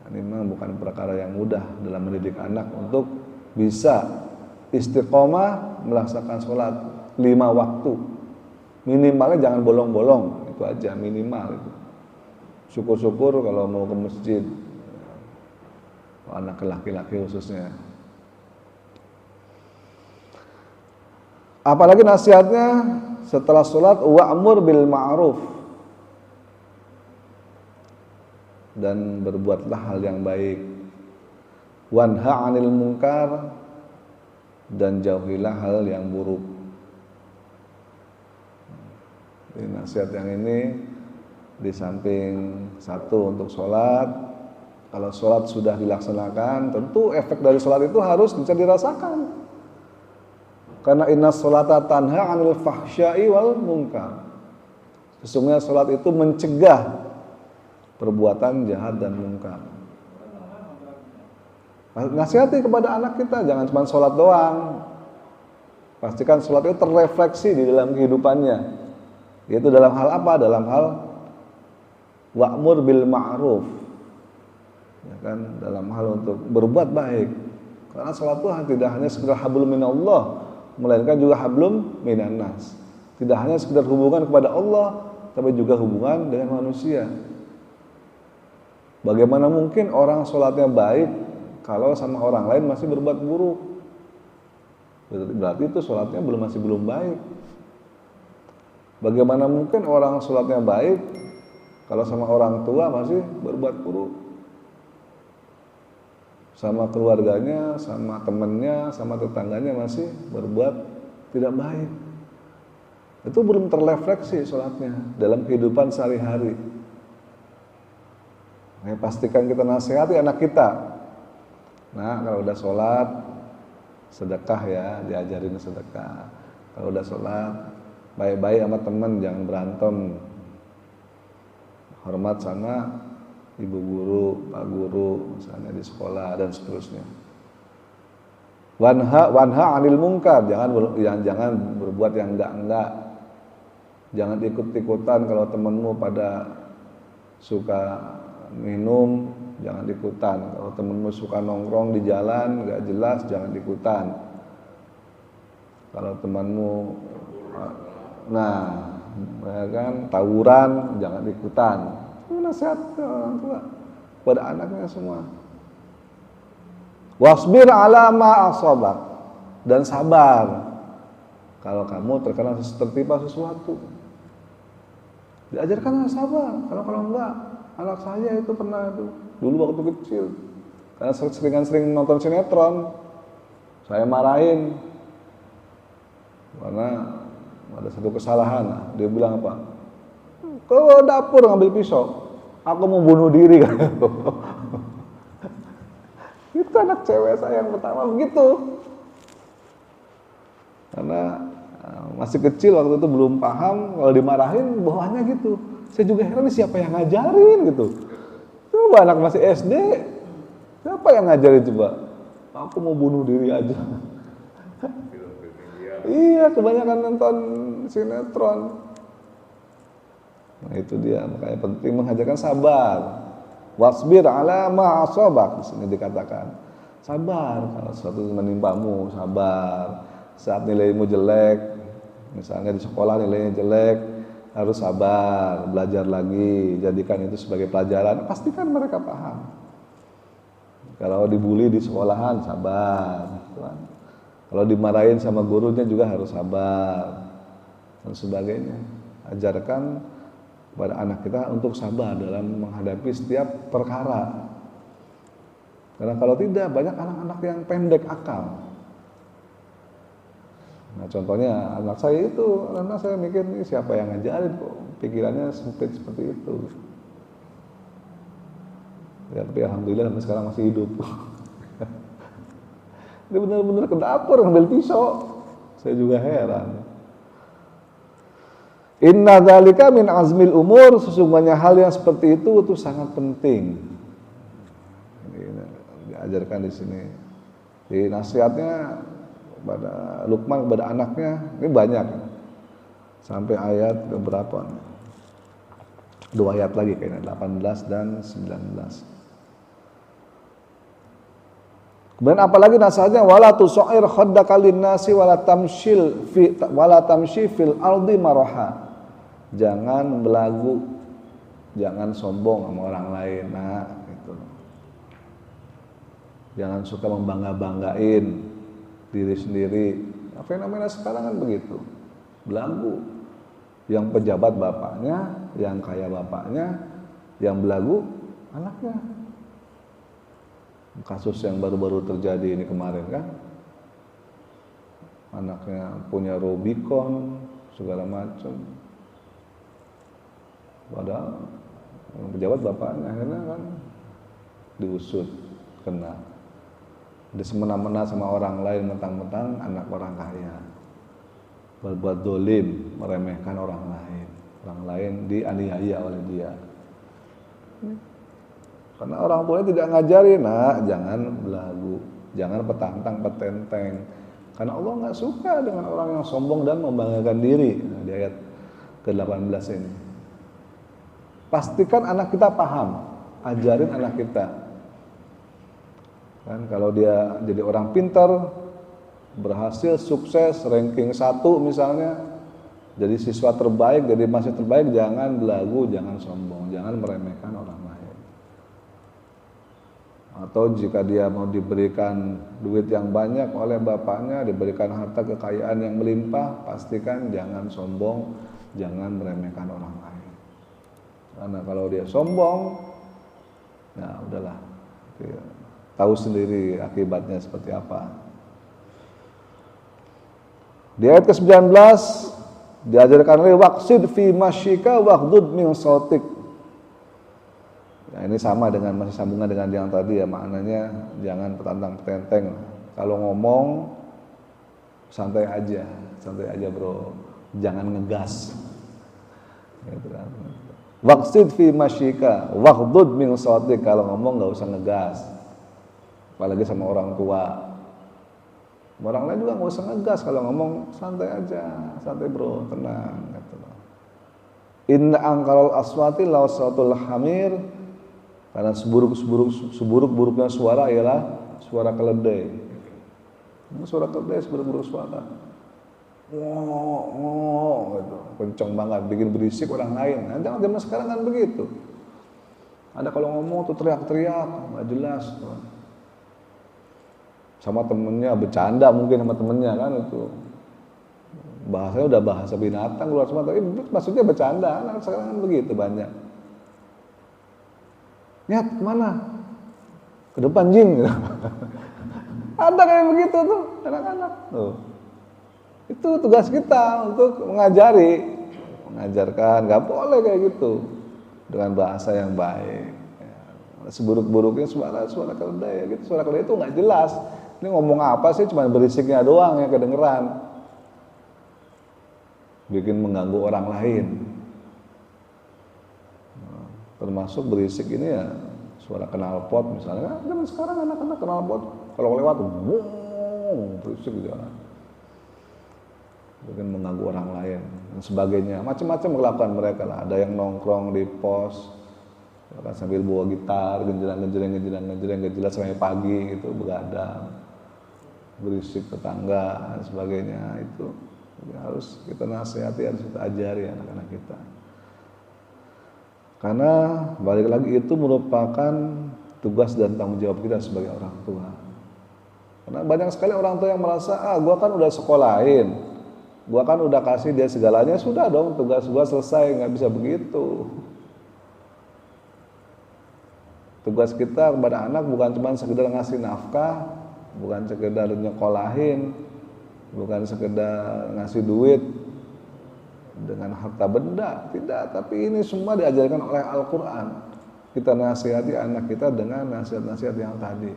Ini memang bukan perkara yang mudah dalam mendidik anak untuk bisa istiqomah melaksanakan sholat 5 waktu. Minimalnya jangan bolong-bolong, itu aja minimal itu. Syukur-syukur kalau mau ke masjid, anak laki-laki khususnya. Apalagi nasihatnya setelah sholat, wa'mur bil ma'ruf, dan berbuatlah hal yang baik, wanha 'anil munkar, dan jauhilah hal yang buruk. Jadi nasihat yang ini di samping satu untuk sholat. Kalau sholat sudah dilaksanakan, tentu efek dari sholat itu harus bisa dirasakan. Karena inna sholata tanha 'anil fahsya'i wal munkar. Sesungguhnya sholat itu mencegah perbuatan jahat dan munkar. Nasihati kepada anak kita, jangan cuma sholat doang. Pastikan sholat itu terrefleksi di dalam kehidupannya. Yaitu dalam hal apa? Dalam hal wa'mur bil ma'ruf. Ya kan, dalam hal untuk berbuat baik. Karena sholat itu tidak hanya sekedar hablum minallah, melainkan juga hablum minannas. Tidak hanya sekedar hubungan kepada Allah, tapi juga hubungan dengan manusia. Bagaimana mungkin orang sholatnya baik kalau sama orang lain masih berbuat buruk? Berarti itu sholatnya masih belum baik. Bagaimana mungkin orang sholatnya baik kalau sama orang tua masih berbuat buruk, sama keluarganya, sama temannya, sama tetangganya masih berbuat tidak baik. Itu belum terrefleksi sholatnya dalam kehidupan sehari-hari. Nah, pastikan kita nasihati anak kita. Nah, kalau udah sholat, sedekah ya, diajarin sedekah. Kalau udah sholat, baik-baik sama teman, jangan berantem. Hormat sama ibu guru, pak guru, misalnya di sekolah dan seterusnya. Wanha 'anil munkar, jangan berbuat yang enggak. Jangan ikut-ikutan kalau temanmu pada suka minum, jangan ikutan. Kalau temenmu suka nongkrong di jalan nggak jelas, jangan ikutan. Kalau temanmu ya kan tawuran, jangan ikutan. Itu nasihat orang tua pada anaknya semua. Wasbir ala ma asabak, dan sabar kalau kamu tertimpa sesuatu. Diajarkan sabar. Kalau enggak, anak saya itu pernah itu dulu waktu kecil, karena sering nonton sinetron, saya marahin karena ada satu kesalahan. Dia bilang apa? Ke dapur ngambil pisau, aku mau bunuh diri kan? Itu anak cewek saya yang pertama begitu, karena masih kecil waktu itu belum paham, kalau dimarahin bawahnya gitu. Saya juga heran, siapa yang ngajarin gitu. Coba anak masih SD, siapa yang ngajarin coba? Aku mau bunuh diri aja. Iya, kebanyakan nonton sinetron. Nah itu dia, makanya penting mengajarkan sabar. Wasbir ala ma asabak, di sini dikatakan. Sabar kalau sesuatu menimpamu, sabar. Saat nilaimu jelek, misalnya di sekolah nilainya jelek, harus sabar, belajar lagi, jadikan itu sebagai pelajaran. Pastikan mereka paham. Kalau dibully di sekolahan, sabar. Kalau dimarahin sama gurunya juga harus sabar, dan sebagainya. Ajarkan kepada anak kita untuk sabar dalam menghadapi setiap perkara. Karena kalau tidak, banyak anak-anak yang pendek akal. Nah contohnya anak saya itu, karena saya mikir ini siapa yang ngajarin kok pikirannya sempit seperti itu. Ya tapi alhamdulillah sampai sekarang masih hidup. Dia benar-benar ke dapur ngambil pisau. Saya juga heran. Inna dzalika min azmil umur, sesungguhnya hal yang seperti itu sangat penting. Ini diajarkan di sini. Di nasihatnya pada Luqman kepada anaknya ini banyak, sampai ayat berapa? 2 ayat lagi kayaknya, 18 dan 19. Kemudian apalagi nasihatnya, wala tusair khaddaka linnasi wala tamshi fil ardi maraha. Jangan belagu, jangan sombong sama orang lain. Nah, itu. Jangan suka membangga-banggain diri sendiri. Fenomena sekarang kan begitu. Belagu. Yang pejabat bapaknya, yang kaya bapaknya, yang belagu anaknya. Kasus yang baru-baru terjadi ini kemarin kan, anaknya punya Rubicon segala macam, padahal pejabat bapaknya akhirnya kan diusut, kena. Dia semena-mena sama orang lain, mentang-mentang anak orang kaya, berbuat dolim, meremehkan orang lain dianiaya oleh dia. Karena orang tuanya tidak ngajarin, jangan belagu, jangan petantang-petenteng. Karena Allah nggak suka dengan orang yang sombong dan membanggakan diri. Nah, di ayat ke-18 ini. Pastikan anak kita paham, ajarin anak kita. Kan kalau dia jadi orang pintar, berhasil, sukses, ranking 1 misalnya, jadi siswa terbaik, jadi mahasiswa terbaik, jangan belagu, jangan sombong, jangan meremehkan orang lain. Atau jika dia mau diberikan duit yang banyak oleh bapaknya, diberikan harta kekayaan yang melimpah, pastikan jangan sombong, jangan meremehkan orang lain. Karena kalau dia sombong, nah udahlah, dia tahu sendiri akibatnya seperti apa. Di ayat ke-19 diajarkan lagi waqsid fi masyika waghdud min sautik. Nah, ini sama dengan, masih sambungan dengan yang tadi ya, maknanya jangan petantang-petenteng. Kalau ngomong santai aja bro, jangan ngegas. Gitu kan. Waqsid fi masyika waghdud min sautik, kalau ngomong nggak usah ngegas. Apalagi sama orang tua. Orang lain juga nggak usah ngegas, kalau ngomong santai aja, santai bro, tenang. Gitu. Inna angkarul aswati lawsatul hamir, karena seburuk-buruknya suara ialah suara keledai. Suara keledai seburuk-buruk suara. Gitu. Kenceng banget, bikin berisik orang lain. Nah, jangan zaman sekarang kan begitu. Ada kalau ngomong tuh teriak-teriak, nggak jelas. Sama temennya bercanda mungkin sama temennya kan itu. Bahasanya udah bahasa binatang keluar semua, tapi maksudnya bercanda. Nah, sekarang kan begitu banyak. Niat kemana? Ke depan jing. Ada kayak begitu tuh anak-anak. Tuh. Itu tugas kita untuk mengajarkan. Gak boleh kayak gitu dengan bahasa yang baik. Seburuk-buruknya suara keledai gitu. Suara keledai itu nggak jelas. Ini ngomong apa sih? Cuma berisiknya doang yang kedengeran. Bikin mengganggu orang lain. Termasuk berisik ini ya suara knalpot misalnya. Zaman sekarang anak-anak knalpot kalau lewat berisik di jalan. Bikin mengganggu orang lain dan sebagainya. Macam-macam kelakuan mereka lah. Ada yang nongkrong di pos, ya kan, sambil bawa gitar, genjreng gak jelas sampai pagi gitu, begadang, berisik tetangga dan sebagainya. Itu ya, harus kita nasihati, harus kita ajari anak-anak kita. Karena balik lagi itu merupakan tugas dan tanggung jawab kita sebagai orang tua. Karena banyak sekali orang tua yang merasa, gua kan udah sekolahin, gua kan udah kasih dia segalanya, sudah dong tugas gua selesai. Nggak bisa begitu. Tugas kita kepada anak bukan cuma sekedar ngasih nafkah, bukan sekedar nyekolahin, bukan sekedar ngasih duit dengan harta benda, tidak. Tapi ini semua diajarkan oleh Al-Quran. Kita nasihati anak kita dengan nasihat-nasihat yang tadi,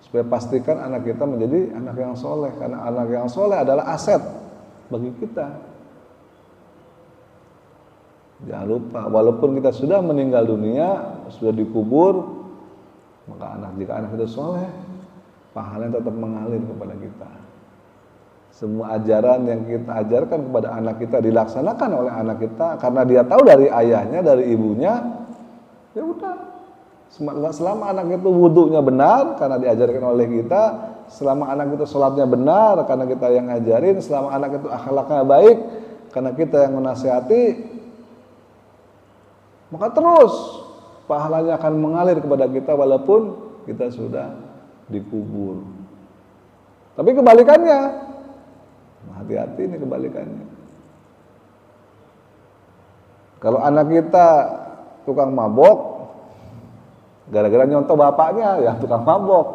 supaya pastikan anak kita menjadi anak yang soleh. Karena anak yang soleh adalah aset bagi kita. Jangan lupa, walaupun kita sudah meninggal dunia, sudah dikubur, maka jika anak kita soleh, pahalanya tetap mengalir kepada kita. Semua ajaran yang kita ajarkan kepada anak kita dilaksanakan oleh anak kita karena dia tahu dari ayahnya, dari ibunya. Ya udah. Selama anak itu wudunya benar karena diajarkan oleh kita, selama anak itu sholatnya benar karena kita yang ngajarin, selama anak itu akhlaknya baik karena kita yang menasihati, maka terus pahalanya akan mengalir kepada kita walaupun kita sudah dikubur. Tapi kebalikannya, hati-hati ini kebalikannya. Kalau anak kita tukang mabok, gara-gara nyontoh bapaknya, ya tukang mabok.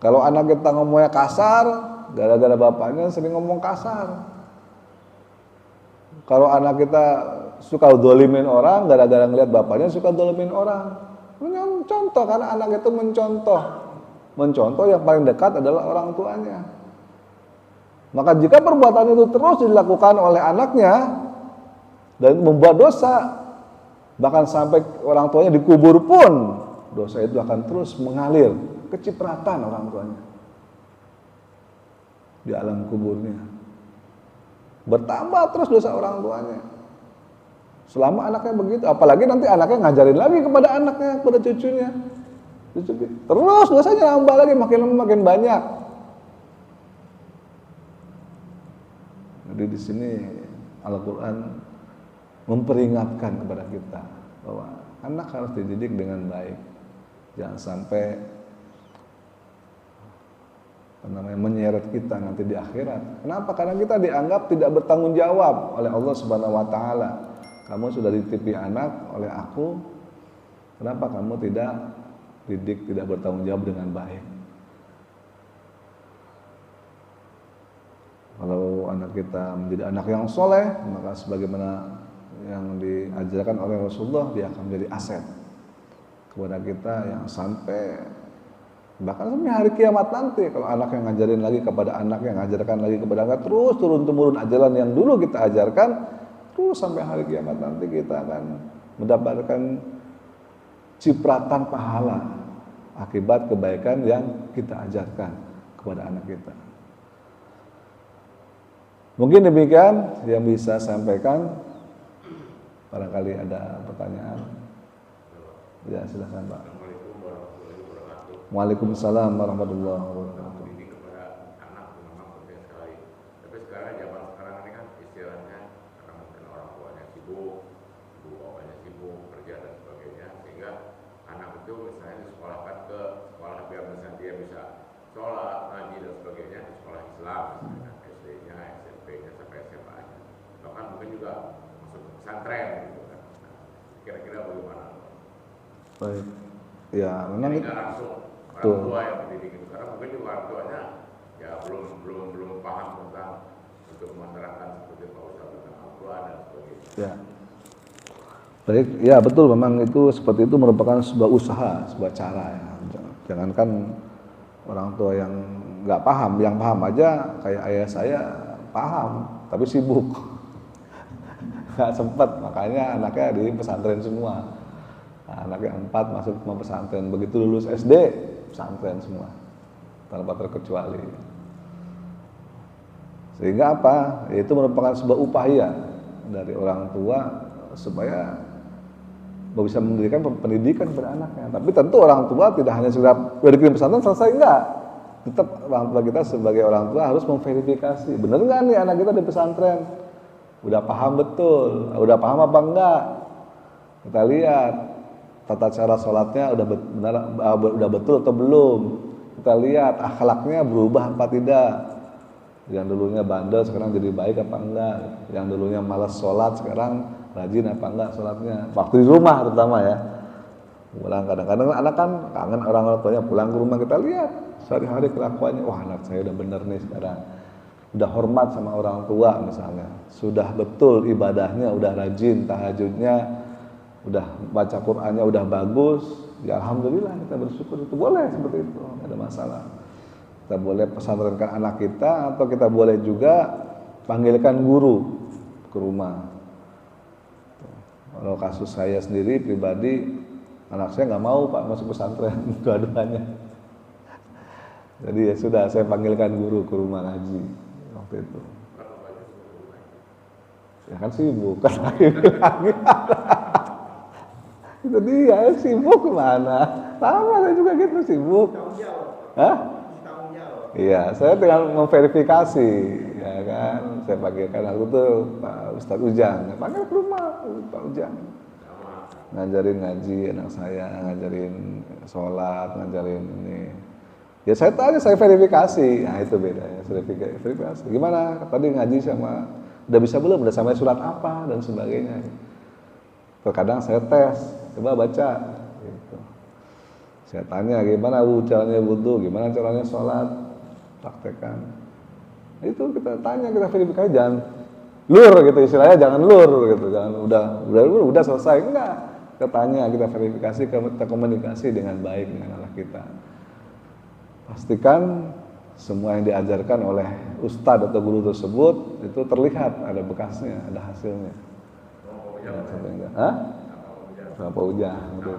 Kalau anak kita ngomongnya kasar, gara-gara bapaknya sering ngomong kasar. Kalau anak kita suka dolimin orang, gara-gara ngeliat bapaknya suka dolimin orang. Mencontoh, karena anak itu mencontoh. Mencontoh yang paling dekat adalah orang tuanya. Maka jika perbuatan itu terus dilakukan oleh anaknya dan membuat dosa, bahkan sampai orang tuanya dikubur pun, dosa itu akan terus mengalir, kecipratan orang tuanya di alam kuburnya. Bertambah terus dosa orang tuanya. Selama anaknya begitu, apalagi nanti anaknya ngajarin lagi kepada anaknya, kepada cucunya. Terus dosanya nambah lagi, makin lama makin banyak. Jadi di sini Al-Quran memperingatkan kepada kita bahwa Anak harus dididik dengan baik. Jangan sampai menyeret kita nanti di akhirat. Kenapa? Karena kita dianggap tidak bertanggung jawab oleh Allah Subhanahu wa taala. Kamu sudah dititipi anak oleh aku, kenapa kamu tidak didik, tidak bertanggung jawab dengan baik? Kalau anak kita menjadi anak yang soleh, maka sebagaimana yang diajarkan oleh Rasulullah, dia akan menjadi aset kepada kita yang sampai bahkan sampai hari kiamat nanti. Kalau anak yang ngajarin lagi kepada anak, yang ngajarkan lagi kepada anak, terus turun-temurun ajaran yang dulu kita ajarkan, terus sampai hari kiamat nanti kita akan mendapatkan cipratan pahala akibat kebaikan yang kita ajarkan kepada anak kita. Mungkin demikian yang bisa sampaikan. Barangkali ada pertanyaan. Ya, silakan Pak. Assalamualaikum warahmatullahi wabarakatuh. Waalaikumsalam warahmatullahi wabarakatuh. Ini kepada anak memang penting sekali. Tapi sekarang zaman sekarang ini kan istilahnya karena mungkin orang tuanya sibuk, ibu bapaknya sibuk kerja dan sebagainya, sehingga anak itu misalnya disekolahkan ke sekolah biar misalnya dia bisa sholat, ngaji dan sebagainya di sekolah Islam, misalnya SD-nya, SMP-nya sampai SMA-nya. Bahkan mungkin juga masuk ke pesantren gitu kan. Nah, kira-kira bagaimana? Baik. Ya, memang Jadi nggak langsung orang tua yang mendidik itu, karena mungkin juga orang tuanya ya belum paham tentang untuk menerapkan seperti Pak Ustadz tentang Al-Quran dan sebagainya. ya. Baik, ya betul, memang itu seperti itu merupakan sebuah usaha, sebuah cara ya. Jangankan orang tua yang nggak paham, yang paham aja kayak ayah saya paham, tapi sibuk, nggak sempat, makanya anaknya di pesantren semua. Nah, anak yang 4 masuk ke pesantren, begitu lulus SD pesantren semua tanpa terkecuali. Sehingga apa? Itu merupakan sebuah upaya dari orang tua supaya bisa memberikan pendidikan kepada anaknya. Tapi tentu orang tua tidak hanya sekedar dikirim pesantren selesai, enggak. Tetap orang tua kita sebagai orang tua harus memverifikasi, benar nggak nih anak kita di pesantren? Udah paham betul, udah paham apa enggak? Kita lihat tata cara sholatnya udah betul atau belum. Kita lihat akhlaknya berubah apa tidak. Yang dulunya bandel sekarang jadi baik apa enggak. Yang dulunya malas sholat sekarang rajin apa enggak sholatnya. Waktu di rumah terutama ya. Pulang kadang-kadang anak kan kangen orang tuanya, pulang ke rumah kita lihat sehari-hari kelakuannya. Wah, anak saya udah bener nih sekarang. Udah hormat sama orang tua misalnya. Sudah betul ibadahnya, udah rajin tahajudnya, udah baca Qur'annya udah bagus, ya alhamdulillah kita bersyukur, itu boleh seperti itu, nggak ada masalah. Kita boleh pesantrenkan anak kita, atau kita boleh juga panggilkan guru ke rumah. Kalau kasus saya sendiri pribadi, anak saya nggak mau Pak masuk pesantren, dua-duanya. Jadi ya sudah, saya panggilkan guru ke rumah ngaji waktu itu. Ya kan sibuk kan lagi. Itu dia, sibuk kemana? Sama saya juga gitu, sibuk. Hah? Iya, saya tinggal memverifikasi, ya kan. Saya panggilkan aku tuh Pak Ustadz Ujang, panggil ke rumah Pak Ujang. Ngajarin ngaji anak saya, ngajarin sholat, ngajarin ini. Ya saya tanya, saya verifikasi. Nah itu bedanya, verifikasi. Gimana? Tadi ngaji sama, udah bisa belum? Udah sampai surat apa? Dan sebagainya. Terkadang saya tes, coba baca gitu. Saya tanya gimana caranya wudu, gimana caranya sholat, praktekkan. Itu kita tanya, kita verifikasi, jangan lur gitu istilahnya, jangan lur gitu, jangan udah selesai, enggak. Kita tanya, kita verifikasi, kita komunikasi dengan baik dengan anak kita. Pastikan semua yang diajarkan oleh ustadz atau guru tersebut itu terlihat, ada bekasnya, ada hasilnya. Hah? Bapak Ujang, gitu.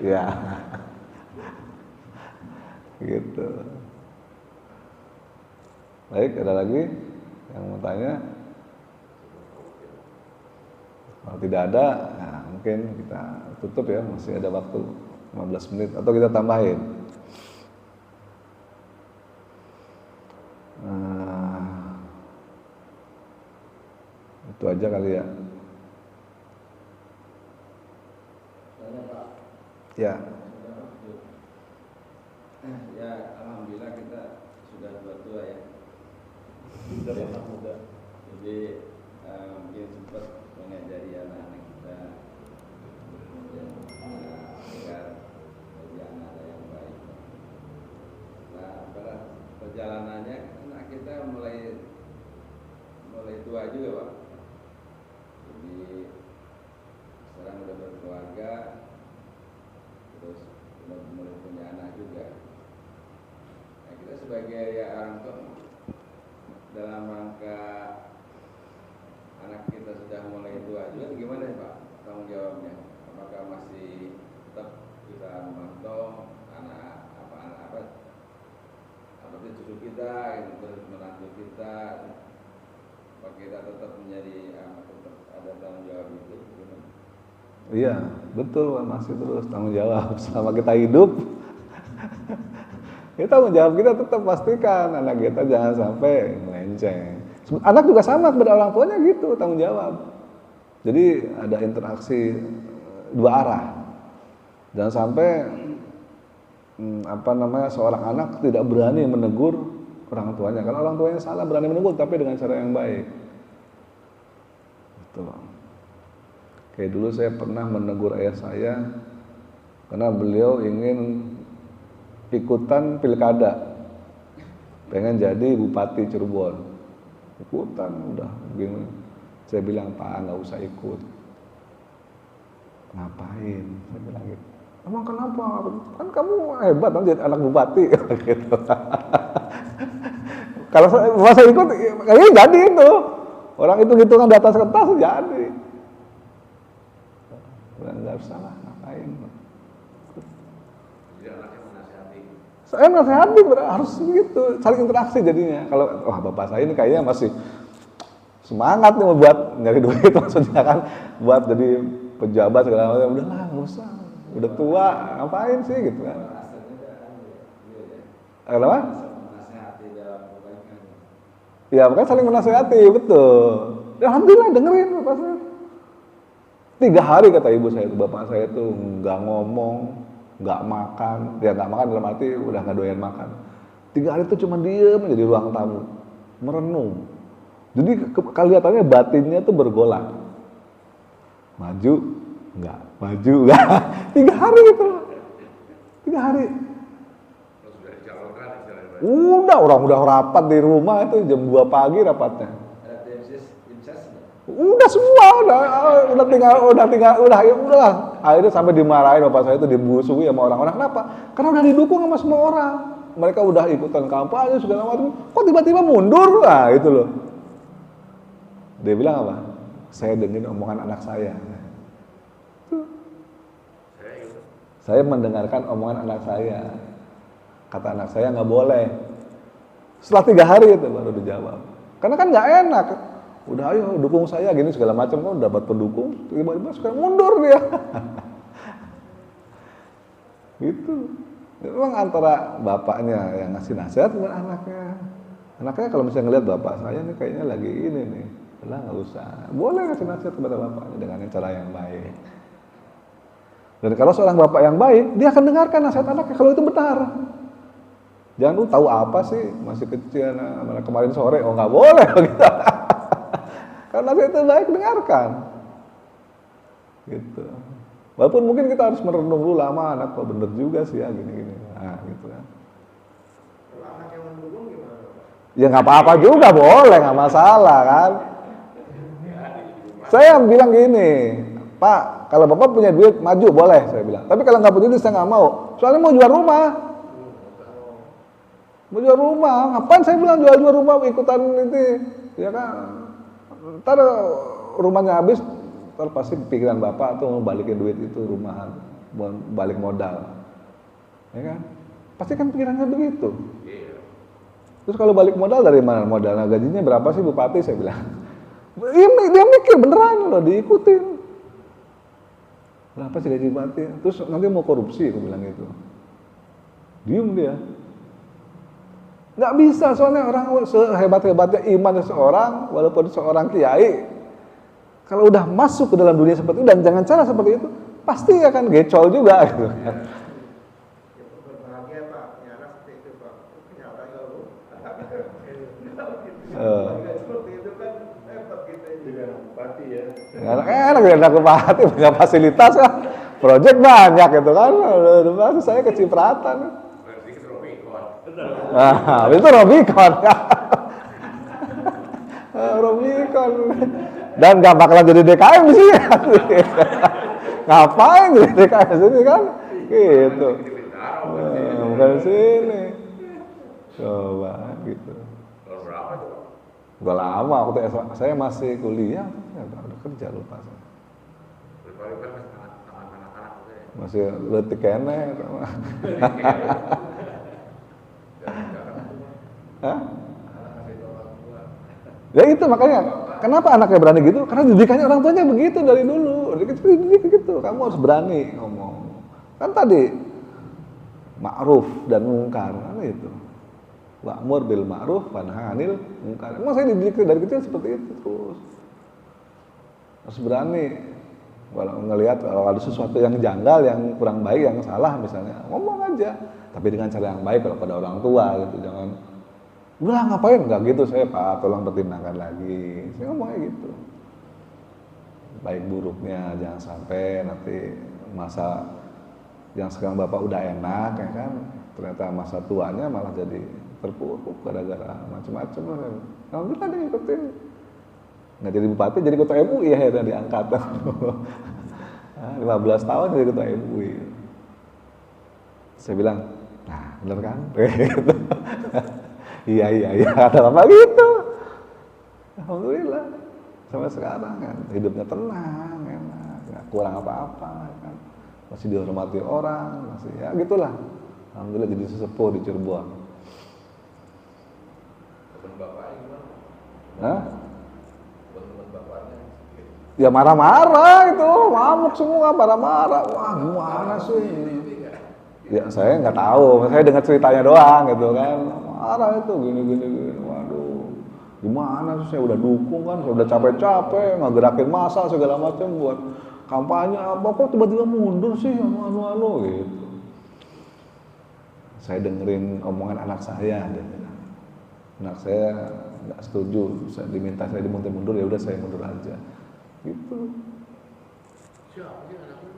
Ya, gitu. Baik, ada lagi yang mau tanya? Kalau tidak ada, nah mungkin kita tutup ya, masih ada waktu 15 menit atau kita tambahin. Itu aja kali ya. Ya. Ya, alhamdulillah kita sudah tua-tua ya. Sudah anak muda. Jadi mungkin sempat mengajari anak-anak kita agar menjadi anak yang baik. Nah, pada perjalanannya anak kita mulai tua juga, Pak. Jadi sekarang udah berkeluarga, terus udah mulai punya anak juga. Nah, kita sebagai orang tua dalam rangka anak kita sudah mulai tua juga, gimana ya Pak tanggung jawabnya? Apakah masih tetap kita memantau anak itu cucu kita, itu terus menantu kita, apa kita tetap menjadi tetap ada tanggung jawab itu? Gimana? Iya, betul, masih terus tanggung jawab selama kita hidup. Kita tanggung jawab kita tetap pastikan anak kita jangan sampai melenceng. Anak juga sama kepada orang tuanya gitu, tanggung jawab. Jadi ada interaksi dua arah. Jangan sampai seorang anak tidak berani menegur orang tuanya. Kalau orang tuanya salah berani menegur tapi dengan cara yang baik. Betul. Kayak dulu saya pernah menegur ayah saya karena beliau ingin ikutan pilkada, pengen jadi bupati Cirebon. Ikutan udah begini. Saya bilang, Pak, nggak usah ikut. Ngapain? Saya bilang gitu. Emang kenapa? Kan kamu hebat kan jadi anak bupati gitu. Kalau saya ikut, kayaknya jadi itu. Orang itu hitungan di atas kertas jadi. Nggak usah lah, ngapain? Jadi anaknya menasihati. Saya nasihati harus begitu, saling interaksi jadinya. Kalau wah bapak saya ini kayaknya masih semangat nih mau buat nyari duit maksudnya kan, buat jadi pejabat segala macam, udahlah nggak usah, udah tua ngapain sih gitu kan. Kenapa? Ya makanya saling menasihati, betul. Ya, alhamdulillah dengerin bapak saya. 3 hari kata ibu saya, bapak saya itu nggak ngomong, nggak makan, ya nggak makan dalam arti udah nggak doyan makan. 3 hari itu cuma diem aja di ruang tamu, merenung. Jadi kelihatannya batinnya tuh bergolak, maju, nggak, maju, nggak. 3 hari itu, 3 hari. Sudah dicalonkan istilahnya. Udah, orang udah rapat di rumah itu jam 2 pagi rapatnya. Ada tim ses? Udah semua, udah udahlah. Akhirnya sampai dimarahin bapak saya itu, dibusui sama orang-orang. Kenapa? Karena udah didukung sama semua orang. Mereka udah ikutan kampanye segala macam. Kok tiba-tiba mundur? Nah, itu loh. Dia bilang apa? Saya dengerin omongan anak saya. Saya mendengarkan omongan anak saya. Kata anak saya nggak boleh. Setelah 3 hari itu baru dijawab. Karena kan nggak enak. Udah ayo dukung saya gini segala macam, kok dapat pendukung tiba-tiba sekarang mundur dia. Gitu. Memang antara bapaknya yang ngasih nasihat dengan anaknya. Anaknya kalau misalnya ngeliat bapak saya nih kayaknya lagi ini nih, lah nggak usah. Boleh ngasih nasihat kepada bapaknya dengan cara yang baik. Dan kalau seorang bapak yang baik, dia akan dengarkan nasihat anaknya kalau itu benar. Jangan lu tahu apa sih, masih kecil, nah, kemarin sore, oh nggak boleh gitu. Karena itu baik, dengarkan. Gitu. Walaupun mungkin kita harus merenung dulu lama, anak kok bener juga sih ya gini-gini. Nah, gitu kan. Kalau anak yang mendukung gimana, Pak? Ya nggak apa-apa juga, boleh, nggak masalah kan. Saya bilang gini, Pak, kalau Bapak punya duit maju boleh, saya bilang. Tapi kalau nggak punya duit saya nggak mau. Soalnya mau jual rumah. Mau jual rumah, ngapain saya bilang jual rumah ikutan itu, ya kan? Ntar rumahnya habis, ntar pasti pikiran bapak tuh mau balikin duit itu rumahan, balik modal, ya kan? Pasti kan pikirannya begitu. Terus kalau balik modal dari mana modalnya? Gajinya berapa sih bupati? Saya bilang. Dia mikir beneran loh, diikutin. Berapa sih gaji bupati? Terus nanti mau korupsi, aku bilang gitu. Diem dia. Nggak bisa, soalnya orang sehebat-hebatnya iman seseorang, walaupun seorang kiai, kalau udah masuk ke dalam dunia seperti itu, dan jangan cara seperti itu, pasti akan gecol juga gitu kan. Ya, berbahagia Pak, punya anak seperti itu Pak. Kenyataan kalau seperti itu kan repot kita juga bupati ya. Enak enak bupati punya fasilitas kan, proyek banyak gitu kan. Udah saya kecipratan. Sedikit Robicon. Nah, itu Robicon. Robicon. Dan gak bakalan jadi DKM di sini. Ngapain jadi DKM di sini kan? Gitu. Bukan di sini. Coba gitu. Tahun berapa tuh? Udah lama, waktu saya masih kuliah, ya, udah kerja lupa saya. Berkali-kali masih tangan anak-anak gitu ya. Masih letik kene. Hah? Ya itu makanya, kenapa anaknya berani gitu? Karena didikannya orang tuanya begitu dari dulu. Dididik gitu, kamu harus berani ngomong. Kan tadi ma'ruf dan mungkar, kan itu. Wa'mur bil ma'ruf wa nahy 'anil munkar. Emang saya dididik dari kecil seperti itu terus. Harus berani. Kalau ngelihat kalau ada sesuatu yang janggal, yang kurang baik, yang salah misalnya, ngomong aja. Tapi dengan cara yang baik kalau pada orang tua gitu, jangan udah ngapain, enggak gitu saya Pak, tolong pertimbangkan lagi. Saya ngomongnya gitu. Baik buruknya jangan sampai nanti masa yang sekarang Bapak udah enak ya kan, ternyata masa tuanya malah jadi terpuruk gara-gara macam-macam. Alhamdulillah dia ngikutin. Nggak jadi bupati, jadi ketua MUI akhirnya diangkat. 15 tahun jadi ketua MUI. Saya bilang, nah bener kan? Iya, kata Bapak gitu. Alhamdulillah, sampai sekarang kan hidupnya tenang, enak, nggak kurang apa-apa kan. Masih dihormati orang, masih ya gitulah. Alhamdulillah jadi sesepuh di Cirebon. Teman bapaknya gimana? Hah? Teman bapaknya? Ya marah-marah itu, mabuk semua, marah-marah. Wah gimana sih? Ya saya nggak tahu, saya dengar ceritanya doang gitu kan. Marah itu gini. Waduh, gimana sih, saya udah dukung kan, saya udah capek-capek ngegerakin massa segala macam buat kampanye apa, kok tiba-tiba mundur sih sama anu gitu. Saya dengerin omongan anak saya, dia bilang, anak saya nggak setuju, saya diminta saya mundur, ya udah saya mundur aja, gitu. Siapa sih anaknya?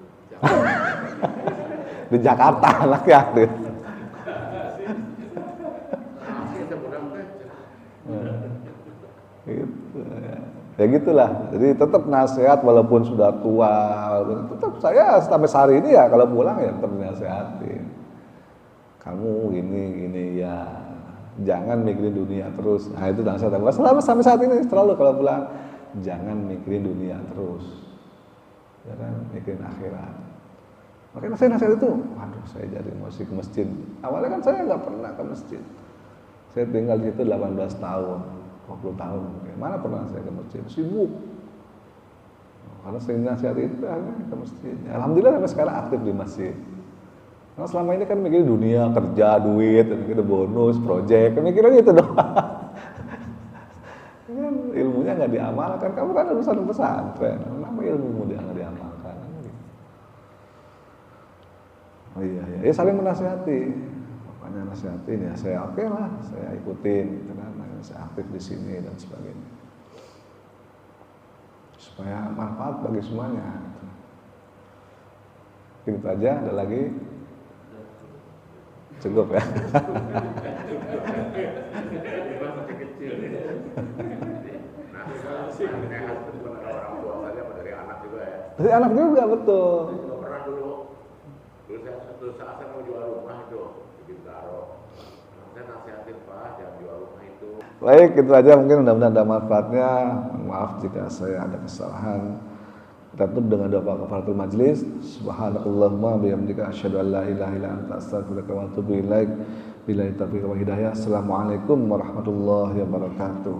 Di Jakarta anaknya tuh. Gitu ya. Ya gitulah. Jadi tetap nasihat walaupun sudah tua, tetap saya sampai sehari ini ya kalau pulang ya tetap dinasihatin. Kamu gini ya, jangan mikirin dunia terus. Nah itu nasihat saya. Selama sampai saat ini selalu kalau pulang, jangan mikirin dunia terus. Jangan mikirin akhirat. Makanya saya nasihat itu, waduh saya jadi masih ke masjid. Awalnya kan saya nggak pernah ke masjid. Saya tinggal di situ 18 tahun, 20 tahun. Mana pernah saya ke masjid? Sibuk. Karena saya nasihat itu akhirnya ke masjid. Alhamdulillah sampai sekarang aktif di masjid. Karena selama ini kan mikirin dunia, kerja, duit, mikirin bonus, proyek, kan mikirin itu doang. Kan ilmunya nggak diamalkan. Kamu kan lulusan pesantren, kenapa ilmu dia nggak diamalkan? Oh iya, ya saling menasihati. Makanya nasihatin ya saya oke lah, saya ikutin gitu kan, saya aktif di sini dan sebagainya. Supaya manfaat bagi semuanya. Gitu aja, ada lagi? Cukup ya. Dari anak juga betul. Pernah dulu saat saya mau jual rumah itu di Bintaro, saya nasihatin Pak jangan jual rumah itu. Baik, itu aja mungkin mudah-mudahan ada manfaatnya. Maaf jika saya ada kesalahan. Kita tutup dengan doa kafaratul majlis. Subhanakallahumma bihamdika asyhadu an la ilaha illa anta astaghfiruka wa atubu ilaik. Billahi taufiq wal hidayah. Assalamualaikum warahmatullahi wabarakatuh.